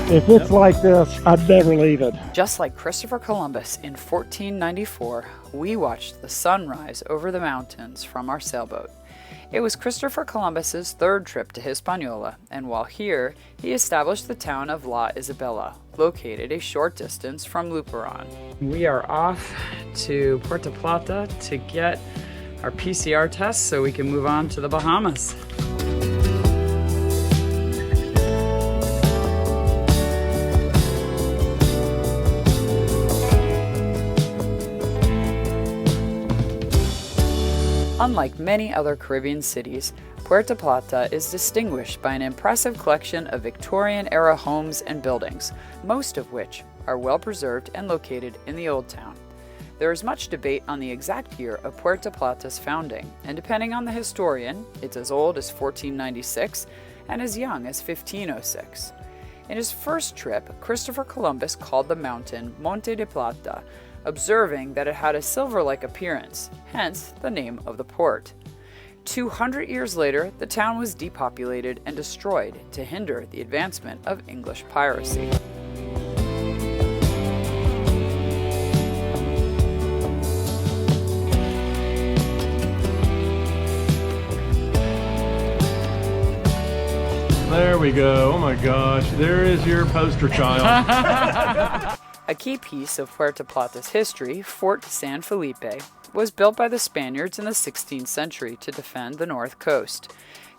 If it's like this, I'd never leave it. Just like Christopher Columbus in 1494, we watched the sun rise over the mountains from our sailboat. It was Christopher Columbus's third trip to Hispaniola, and while here, he established the town of La Isabela, located a short distance from Luperon. We are off to Puerto Plata to get our PCR test so we can move on to the Bahamas. Unlike many other Caribbean cities, Puerto Plata is distinguished by an impressive collection of Victorian-era homes and buildings, most of which are well preserved and located in the Old Town. There is much debate on the exact year of Puerto Plata's founding, and depending on the historian, it's as old as 1496 and as young as 1506. In his first trip, Christopher Columbus called the mountain Monte de Plata, observing that it had a silver-like appearance, hence the name of the port. 200 years later, the town was depopulated and destroyed to hinder the advancement of English piracy. There we go. Oh my gosh, there is your poster child. A key piece of Puerto Plata's history, Fort San Felipe, was built by the Spaniards in the 16th century to defend the north coast.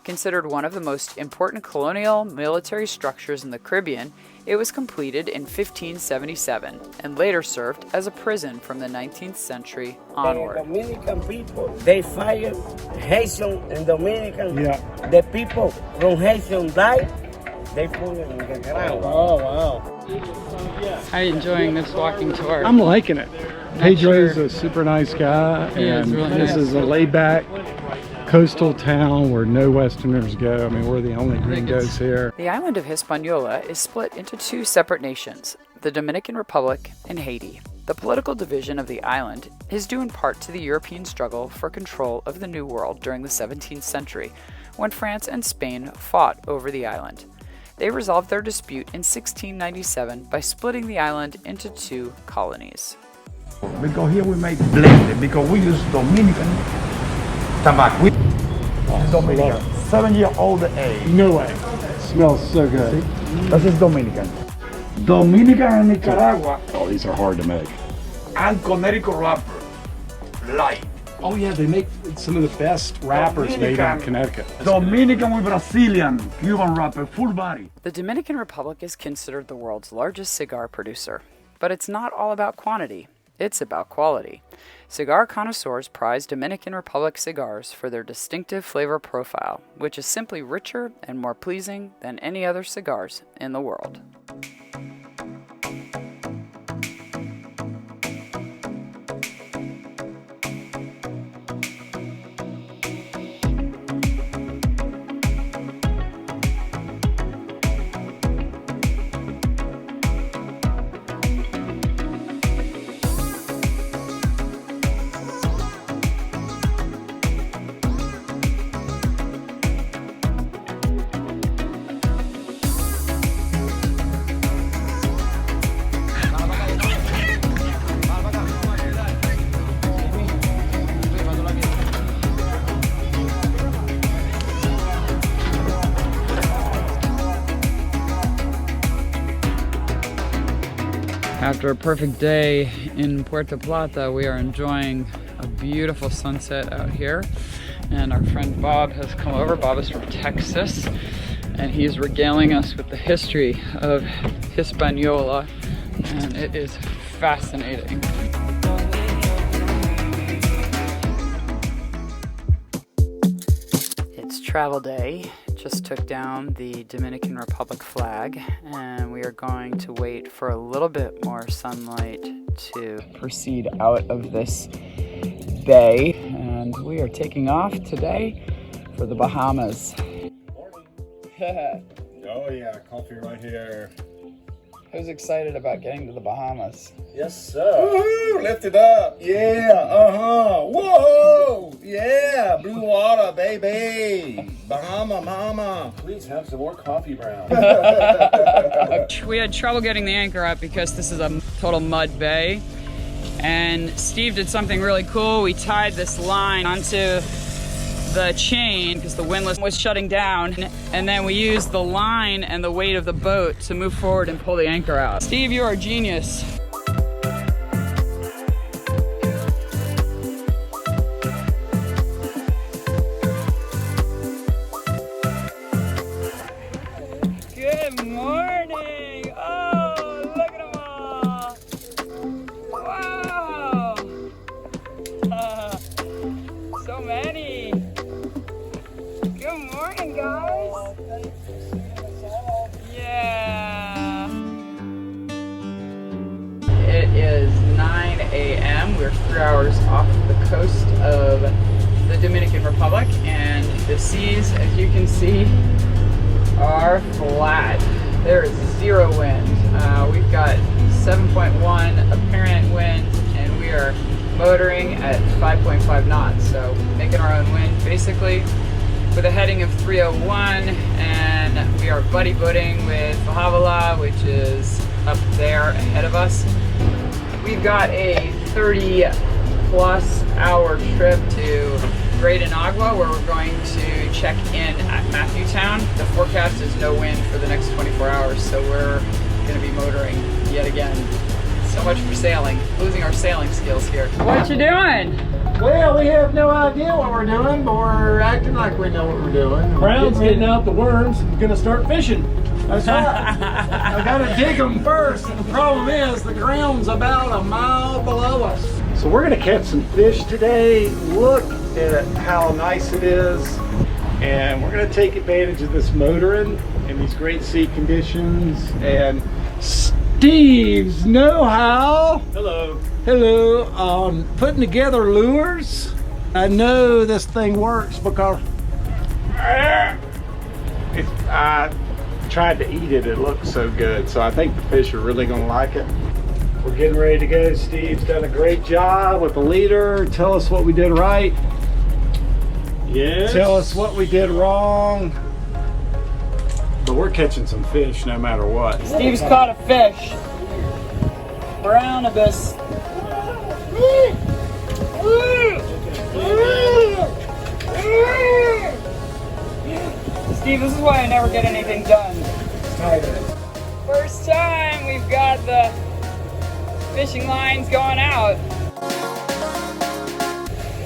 Considered one of the most important colonial military structures in the Caribbean, it was completed in 1577 and later served as a prison from the 19th century onward. The Dominican people, they fired Haitian and Dominican. Yeah. The people from Haitian died, they put it in the ground. Oh, wow. How are you enjoying this walking tour? I'm liking it. Pedro's a super nice guy, and really this nice. is a laid-back coastal town where no Westerners go. I mean, we're the only gringos here. The island of Hispaniola is split into two separate nations, the Dominican Republic and Haiti. The political division of the island is due in part to the European struggle for control of the New World during the 17th century, when France and Spain fought over the island. They resolved their dispute in 1697 by splitting the island into two colonies. Because here we make blended, because we use Dominican tobacco. Dominican, 7-year-old age. No way. Smells so good. This is Dominican. Dominican and Nicaragua. Oh, these are hard to make. And Connecticut wrapper. Light. Oh yeah, they make some of the best wrappers made in Dominican. Connecticut. Dominican with Brazilian, Cuban wrapper, full body. The Dominican Republic is considered the world's largest cigar producer, but it's not all about quantity, it's about quality. Cigar connoisseurs prize Dominican Republic cigars for their distinctive flavor profile, which is simply richer and more pleasing than any other cigars in the world. After a perfect day in Puerto Plata, we are enjoying a beautiful sunset out here. And our friend Bob has come over. Bob is from Texas, and he's regaling us with the history of Hispaniola, and it is fascinating. It's travel day. Just took down the Dominican Republic flag, and we are going to wait for a little bit more sunlight to proceed out of this bay, and we are taking off today for the Bahamas. Oh yeah, coffee right here. Who's excited about getting to the Bahamas? Yes, sir. Woohoo! Lift it up. Yeah. Whoa. Yeah. Blue water, baby. Bahama, mama. Please have some more coffee brown. We had trouble getting the anchor up because this is a total mud bay. And Steve did something really cool. We tied this line onto the chain because the windlass was shutting down, and then we used the line and the weight of the boat to move forward and pull the anchor out. Steve, you are a genius. Good morning. Oh, look at them all. Wow. So many. Good morning, guys. Yeah. It is 9 a.m. We're 3 hours off the coast of the Dominican Republic, and the seas, as you can see, are flat. There is zero wind. We've got 7.1 apparent wind, and we are motoring at 5.5 knots, so making our own wind basically, with a heading of 301, and we are buddy boating with Havala, which is up there ahead of us. We've got a 30+ hour trip to Great Inagua, where we're going to check in at Matthewtown. The forecast is no wind for the next 24 hours, so we're going to be motoring yet again. So much for sailing. Losing our sailing skills here. What you doing? Well, we have no idea what we're doing, but we're acting like we know what we're doing. Brown's getting out the worms and gonna start fishing. That's right. I gotta dig them first. And the problem is the ground's about a mile below us. So we're gonna catch some fish today. Look at how nice it is. And we're gonna take advantage of this motoring in these great sea conditions. And Steve's know-how. Hello, on putting together lures. I know this thing works because I tried to eat it. It looked so good. So I think the fish are really gonna like it. We're getting ready to go. Steve's done a great job with the leader. Tell us what we did right. Yes. Tell us what we did wrong. But we're catching some fish no matter what. Steve's caught a fish. Brown abyss. Steve, this is why I never get anything done. First time we've got the fishing lines going out.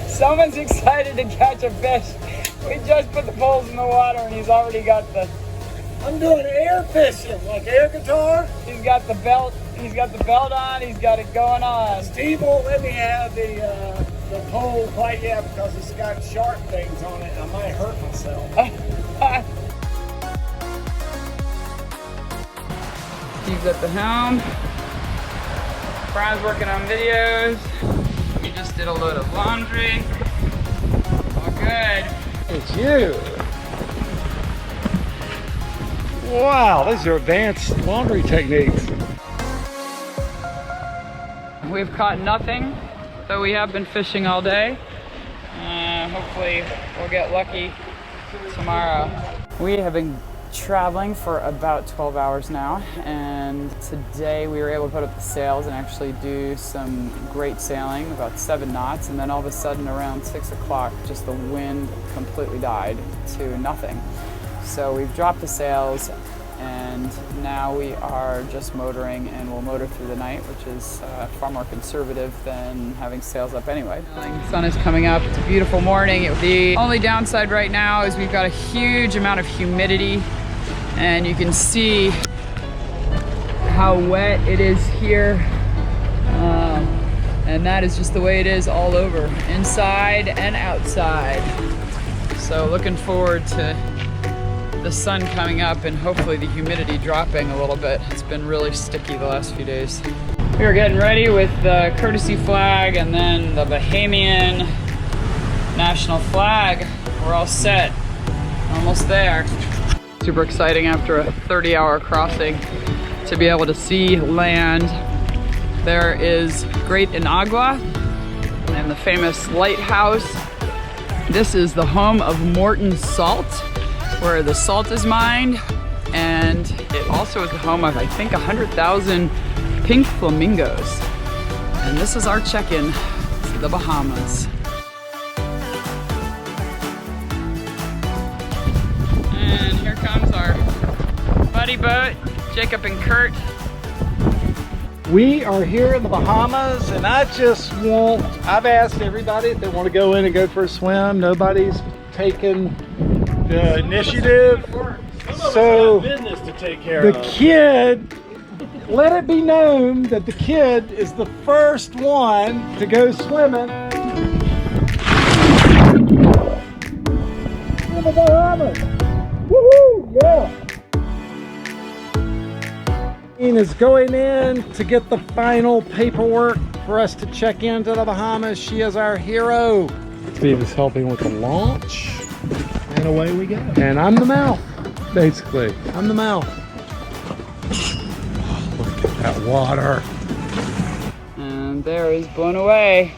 Someone's excited to catch a fish. We just put the poles in the water and he's already got the... I'm doing air fishing, like air guitar. He's got the belt. He's got the belt on. He's got it going on. Steve won't let me have the pole quite yet because it's got sharp things on it. I might hurt myself. Steve's at the helm. Brian's working on videos. We just did a load of laundry. All good. It's you. Wow, these are advanced laundry techniques. We've caught nothing, though we have been fishing all day. Hopefully we'll get lucky tomorrow. We have been traveling for about 12 hours now, and today we were able to put up the sails and actually do some great sailing, about 7 knots, and then all of a sudden around 6 o'clock, just the wind completely died to nothing. So we've dropped the sails, and now we are just motoring, and we'll motor through the night, which is far more conservative than having sails up anyway. The sun is coming up. It's a beautiful morning. The only downside right now is we've got a huge amount of humidity, and you can see how wet it is here. And that is just the way it is all over, inside and outside. So looking forward to the sun coming up and hopefully the humidity dropping a little bit. It's been really sticky the last few days. We are getting ready with the courtesy flag and then the Bahamian national flag. We're all set, almost there. Super exciting after a 30-hour crossing. to be able to see land. There is Great Inagua and the famous lighthouse. This is the home of Morton's Salt, where the salt is mined, and it also is the home of, I think, 100,000 pink flamingos. And this is our check-in to the Bahamas. And here comes our buddy boat, Jacob and Kurt. We are here in the Bahamas, and I've asked everybody if they want to go in and go for a swim. Nobody's taken the initiative. So business to take care the kid, let it be known that the kid is the first one to go swimming in the Bahamas. Woohoo! Yeah. Is going in to get the final paperwork for us to check into the Bahamas. She is our hero. Steve is helping with the launch, and away we go. And I'm the mouth, basically. I'm the mouth. Look at that water. And there is blown away,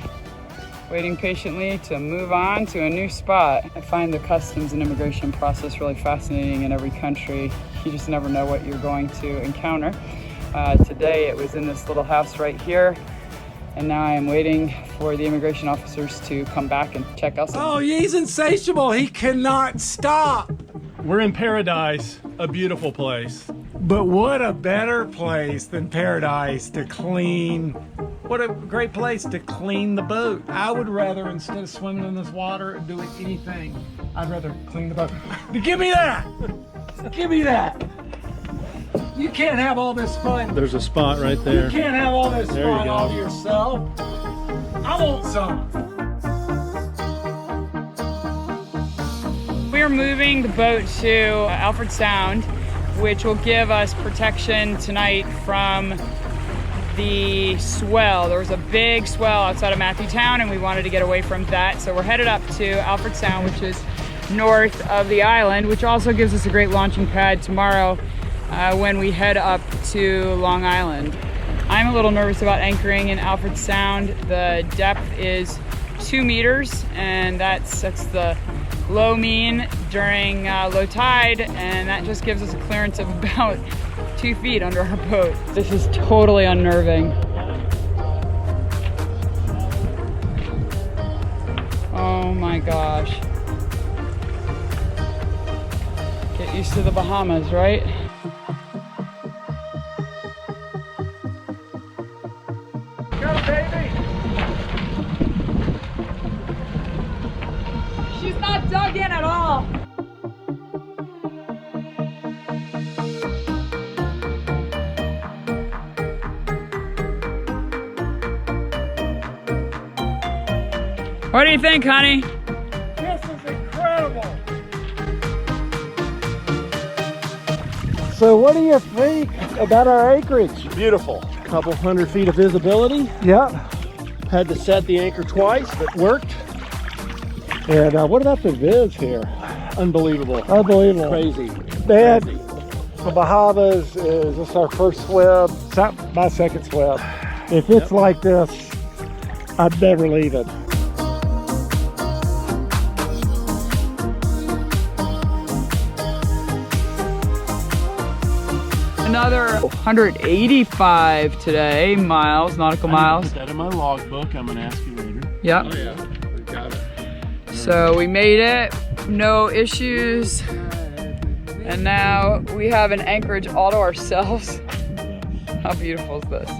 waiting patiently to move on to a new spot. I find the customs and immigration process really fascinating in every country. You just never know what you're going to encounter. Today it was in this little house right here, and now I am waiting for the immigration officers to come back and check us. Oh, he's insatiable. He cannot stop. We're in paradise, a beautiful place. But what a better place than paradise to clean. What a great place to clean the boat. I would rather, instead of swimming in this water and doing anything, I'd rather clean the boat. Give me that! Give me that! You can't have all this fun. There's a spot right there. You can't have all this There you fun go. all to yourself. I want some. We are moving the boat to Alfred Sound, which will give us protection tonight from the swell. There was a big swell outside of Matthewtown, and we wanted to get away from that. So we're headed up to Alfred Sound, which is north of the island, which also gives us a great launching pad tomorrow when we head up to Long Island. I'm a little nervous about anchoring in Alfred Sound. The depth is 2 meters, and that's the low mean during low tide, and that just gives us a clearance of about 2 feet under our boat. This is totally unnerving. Oh my gosh. Get used to the Bahamas, right? Go, baby! She's not dug in at all. What do you think, honey? This is incredible! So what do you think about our acreage? Beautiful. Couple 100 feet of visibility. Yep. Had to set the anchor twice, but worked. And what about the viz here? Unbelievable. Unbelievable. Crazy. Man, Crazy. the Bahamas is this our first swim. It's not my second swim. If it's like this, I'm never leaving. Another 185 today, nautical miles. Put that in my logbook. I'm gonna ask you later. Yep. Oh yeah, we got it. So we made it, no issues. And now we have an anchorage all to ourselves. How beautiful is this?